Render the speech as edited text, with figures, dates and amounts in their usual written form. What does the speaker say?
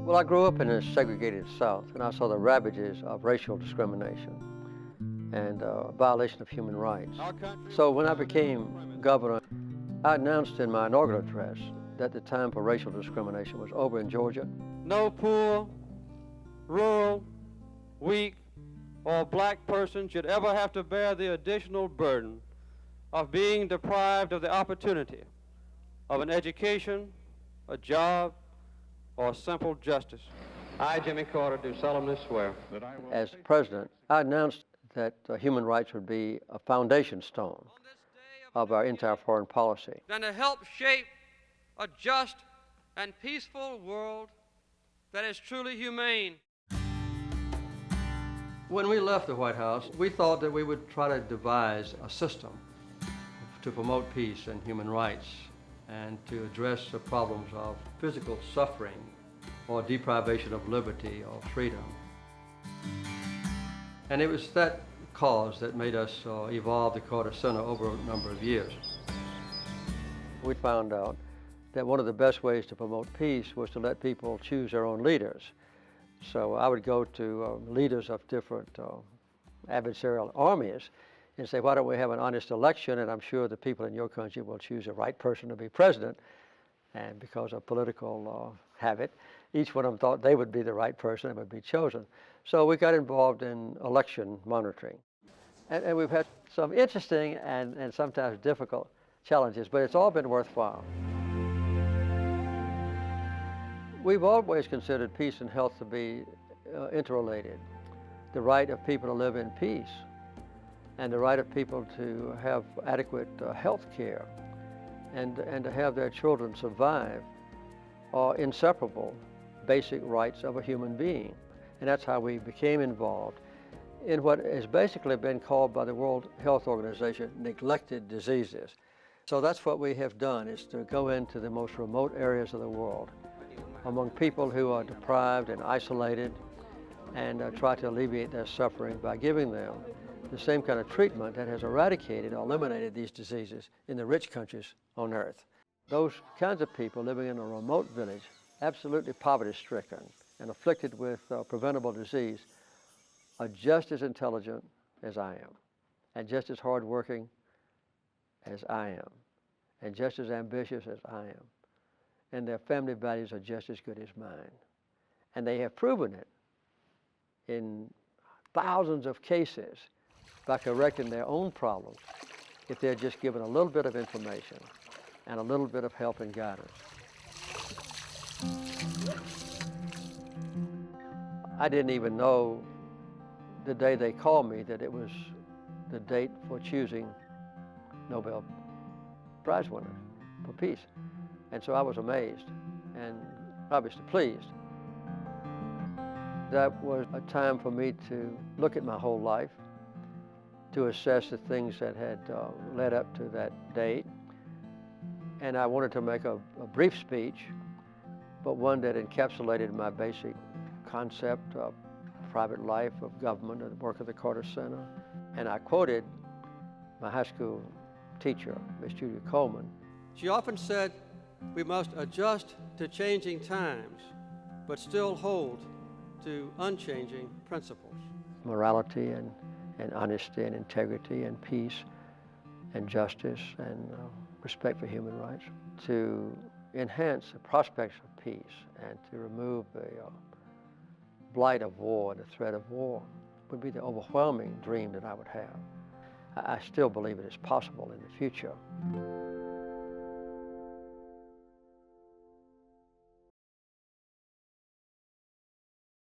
Well, I grew up in a segregated South, and I saw the ravages of racial discrimination and violation of human rights. So when I became governor, I announced in my inaugural address that the time for racial discrimination was over in Georgia. No poor, rural, weak, or black person should ever have to bear the additional burden of being deprived of the opportunity of an education, a job, or simple justice. I, Jimmy Carter, do solemnly swear that I will. As president, I announced that human rights would be a foundation stone of our entire foreign policy. Than to help shape a just and peaceful world that is truly humane. When we left the White House, we thought that we would try to devise a system to promote peace and human rights and to address the problems of physical suffering or deprivation of liberty or freedom. And it was that cause that made us evolve the Carter Center over a number of years. We found out that one of the best ways to promote peace was to let people choose their own leaders. So I would go to leaders of different adversarial armies and say, why don't we have an honest election, and I'm sure the people in your country will choose the right person to be president. And because of political habit, each one of them thought they would be the right person and would be chosen. So we got involved in election monitoring. And we've had some interesting and sometimes difficult challenges, but it's all been worthwhile. We've always considered peace and health to be interrelated. The right of people to live in peace and the right of people to have adequate health care and to have their children survive are inseparable basic rights of a human being. And that's how we became involved in what has basically been called by the World Health Organization neglected diseases. So that's what we have done, is to go into the most remote areas of the world among people who are deprived and isolated and try to alleviate their suffering by giving them the same kind of treatment that has eradicated or eliminated these diseases in the rich countries on earth. Those kinds of people living in a remote village, absolutely poverty-stricken and afflicted with preventable disease, are just as intelligent as I am, and just as hardworking as I am, and just as ambitious as I am. And their family values are just as good as mine. And they have proven it in thousands of cases by correcting their own problems if they're just given a little bit of information and a little bit of help and guidance. I didn't even know the day they called me that it was the date for choosing Nobel Prize winners for peace. And so I was amazed and obviously pleased. That was a time for me to look at my whole life, to assess the things that had led up to that date. And I wanted to make a brief speech, but one that encapsulated my basic concept of private life, of government, and the work of the Carter Center. And I quoted my high school teacher, Miss Julia Coleman. She often said, we must adjust to changing times, but still hold to unchanging principles. Morality and honesty and integrity and peace and justice and respect for human rights, to enhance the prospects of peace and to remove the blight of war and the threat of war would be the overwhelming dream that I would have. I still believe it is possible in the future.